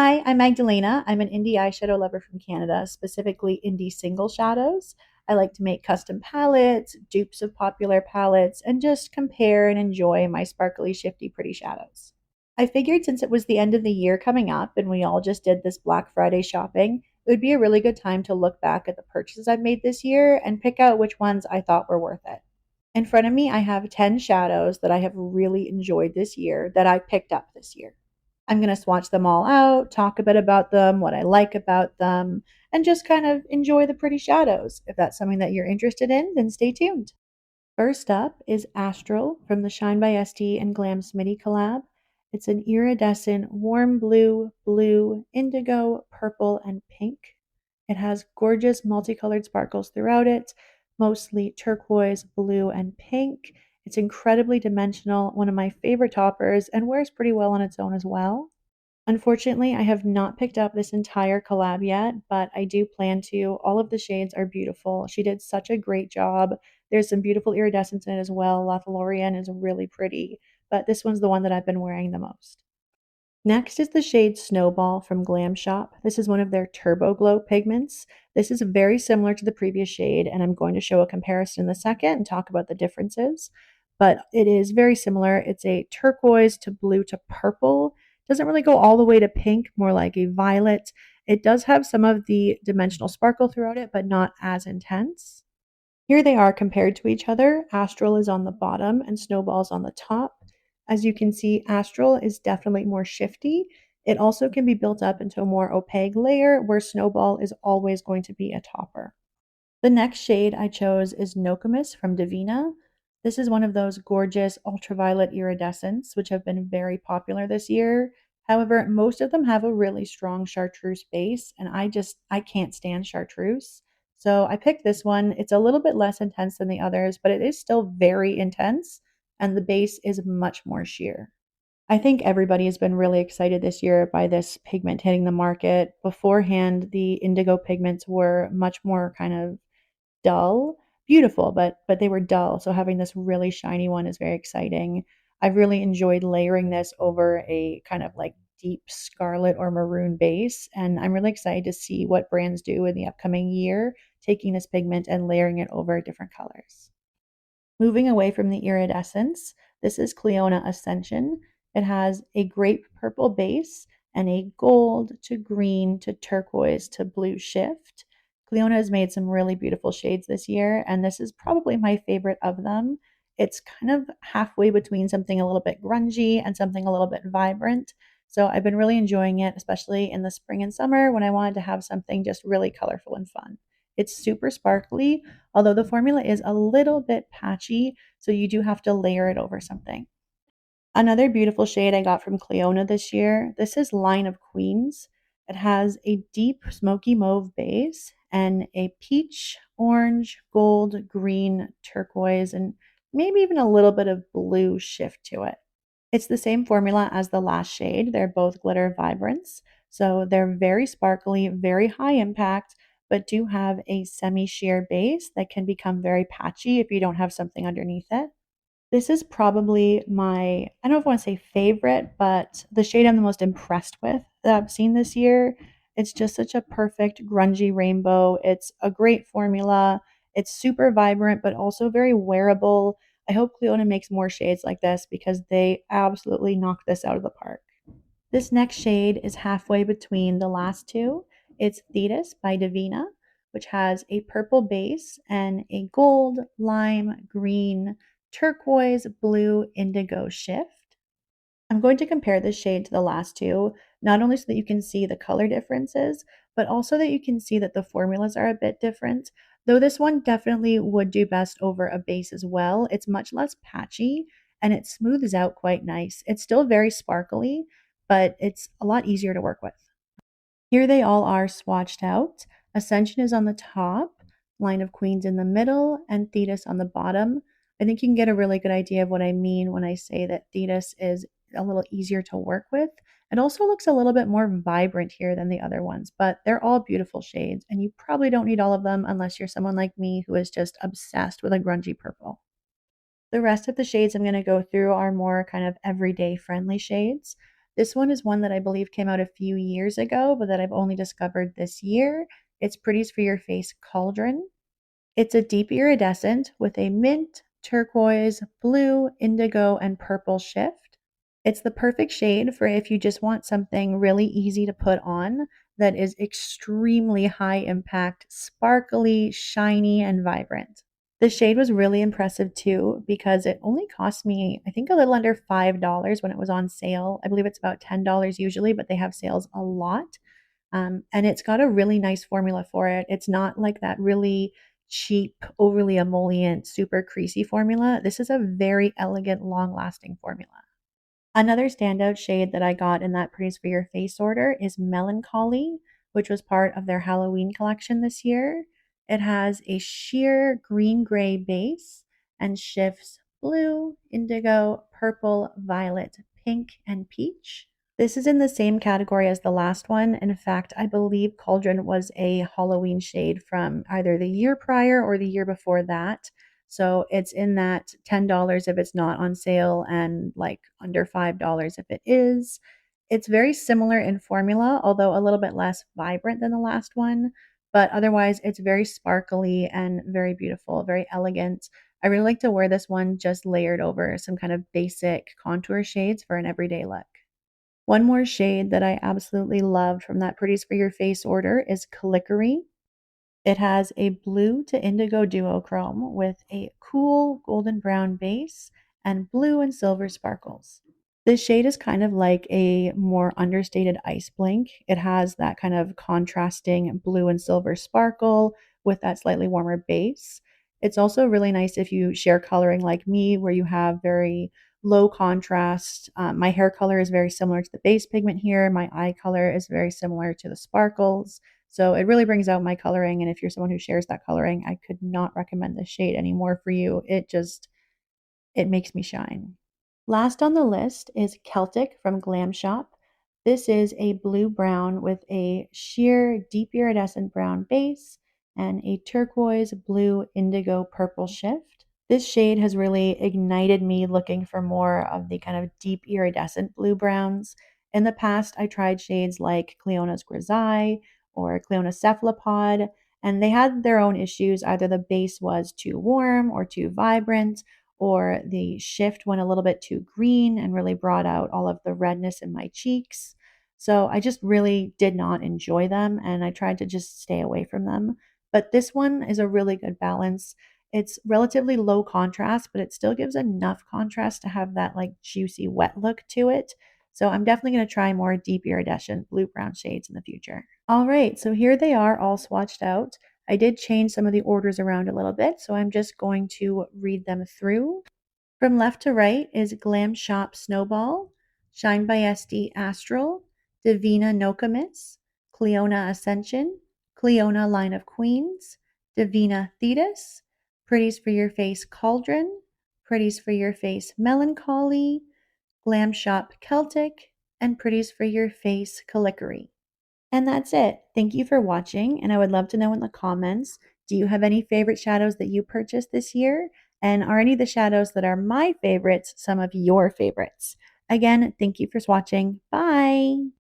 Hi, I'm Magdalena. I'm an indie eyeshadow lover from Canada, specifically indie single shadows. I like to make custom palettes, dupes of popular palettes, and just compare and enjoy my sparkly, shifty, pretty shadows. I figured since it was the end of the year coming up and we all just did this Black Friday shopping, it would be a really good time to look back at the purchases I've made this year and pick out which ones I thought were worth it. In front of me, I have 10 shadows that I have really enjoyed this year that I picked up this year. I'm going to swatch them all out, talk a bit about them, what I like about them, and just kind of enjoy the pretty shadows. If that's something that you're interested in, then stay tuned. First up is Astral from the Shine by ST and Glam Smitty collab. It's an iridescent warm blue, blue, indigo, purple, and pink. It has gorgeous multicolored sparkles throughout it, mostly turquoise, blue, and pink. It's incredibly dimensional, one of my favorite toppers, and wears pretty well on its own as well. Unfortunately, I have not picked up this entire collab yet, but I do plan to. All of the shades are beautiful. She did such a great job. There's some beautiful iridescence in it as well. Lothlorien is really pretty, but this one's the one that I've been wearing the most. Next is the shade Snowball from Glam Shop. This is one of their Turbo Glow pigments. This is very similar to the previous shade, and I'm going to show a comparison in a second and talk about the differences. But it is very similar. It's a turquoise to blue to purple. Doesn't really go all the way to pink, more like a violet. It does have some of the dimensional sparkle throughout it, but not as intense. Here they are compared to each other. Astral is on the bottom and Snowball is on the top. As you can see, Astral is definitely more shifty. It also can be built up into a more opaque layer where Snowball is always going to be a topper. The next shade I chose is Nokomis from Divina. This is one of those gorgeous ultraviolet iridescents, which have been very popular this year. However, most of them have a really strong chartreuse base, and I can't stand chartreuse. So I picked this one. It's a little bit less intense than the others, but it is still very intense, and the base is much more sheer. I think everybody has been really excited this year by this pigment hitting the market. Beforehand, the indigo pigments were much more kind of dull, beautiful, but they were dull. So having this really shiny one is very exciting. I've really enjoyed layering this over a kind of like deep scarlet or maroon base, and I'm really excited to see what brands do in the upcoming year, taking this pigment and layering it over different colors. Moving away from the iridescence, this is Cleona Ascension. It has a grape purple base and a gold to green to turquoise to blue shift. Cleona has made some really beautiful shades this year, and this is probably my favorite of them. It's kind of halfway between something a little bit grungy and something a little bit vibrant. So I've been really enjoying it, especially in the spring and summer when I wanted to have something just really colorful and fun. It's super sparkly, although the formula is a little bit patchy, so you do have to layer it over something. Another beautiful shade I got from Cleona this year, this is Line of Queens. It has a deep smoky mauve base and a peach, orange, gold, green, turquoise, and maybe even a little bit of blue shift to it. It's the same formula as the last shade. They're both glitter vibrants. So they're very sparkly, very high impact, but do have a semi-sheer base that can become very patchy if you don't have something underneath it. This is probably my, I don't know if I want to say favorite, but the shade I'm the most impressed with that I've seen this year. It's just such a perfect grungy rainbow. It's a great formula. It's super vibrant, but also very wearable. I hope Cleona makes more shades like this because they absolutely knock this out of the park. This next shade is halfway between the last two. It's Thetis by Divina, which has a purple base and a gold, lime, green, turquoise, blue, indigo shift. I'm going to compare this shade to the last two, not only so that you can see the color differences, but also that you can see that the formulas are a bit different. Though this one definitely would do best over a base as well. It's much less patchy and it smooths out quite nice. It's still very sparkly, but it's a lot easier to work with. Here they all are swatched out. Ascension is on the top, Line of Queens in the middle, and Thetis on the bottom. I think you can get a really good idea of what I mean when I say that Thetis is a little easier to work with. It also looks a little bit more vibrant here than the other ones, but they're all beautiful shades, and you probably don't need all of them unless you're someone like me who is just obsessed with a grungy purple. The rest of the shades I'm going to go through are more kind of everyday friendly shades. This one is one that I believe came out a few years ago, but that I've only discovered this year. It's Pretties for Your Face Cauldron. It's a deep iridescent with a mint, turquoise, blue, indigo, and purple shift. It's the perfect shade for if you just want something really easy to put on that is extremely high impact, sparkly, shiny, and vibrant. The shade was really impressive too because it only cost me, I think, a little under $5 when it was on sale. I believe it's about $10 usually, but they have sales a lot. And it's got a really nice formula for it. It's not like that really cheap, overly emollient, super creasy formula. This is a very elegant, long lasting formula. Another standout shade that I got in that Pretties for Your Face order is Melancholy, which was part of their Halloween collection this year. It has a sheer green gray base and shifts blue, indigo, purple, violet, pink, and peach. This is in the same category as the last one. In fact, I believe Cauldron was a Halloween shade from either the year prior or the year before that. So it's in that $10 if it's not on sale and like under $5 if it is. It's very similar in formula, although a little bit less vibrant than the last one. But otherwise, it's very sparkly and very beautiful, very elegant. I really like to wear this one just layered over some kind of basic contour shades for an everyday look. One more shade that I absolutely loved from that Pretties for Your Face order is Calickery. It has a blue to indigo duochrome with a cool golden brown base and blue and silver sparkles. This shade is kind of like a more understated ice blink. It has that kind of contrasting blue and silver sparkle with that slightly warmer base. It's also really nice if you share coloring like me, where you have very low contrast. My hair color is very similar to the base pigment here. My eye color is very similar to the sparkles. So it really brings out my coloring. And if you're someone who shares that coloring, I could not recommend this shade anymore for you. It makes me shine. Last on the list is Celtic from Glam Shop. This is a blue brown with a sheer deep iridescent brown base and a turquoise blue indigo purple shift. This shade has really ignited me looking for more of the kind of deep iridescent blue browns. In the past, I tried shades like Cleona's Grisaille or Cleona's Cephalopod, and they had their own issues. Either the base was too warm or too vibrant, or the shift went a little bit too green and really brought out all of the redness in my cheeks. So I just really did not enjoy them and I tried to just stay away from them. But this one is a really good balance. It's relatively low contrast, but it still gives enough contrast to have that like juicy wet look to it. So I'm definitely going to try more deep iridescent blue brown shades in the future. All right, so here they are all swatched out. I did change some of the orders around a little bit, so I'm just going to read them through. From left to right is Glam Shop Snowball, Shine by SD Astral, Divina Nokomis, Cleona Ascension, Cleona Line of Queens, Divina Thetis, Pretties for Your Face Cauldron, Pretties for Your Face Melancholy, Glam Shop Celtic, and Pretties for Your Face Calickery. And that's it. Thank you for watching, and I would love to know in the comments, do you have any favorite shadows that you purchased this year? And are any of the shadows that are my favorites some of your favorites? Again, thank you for watching. Bye!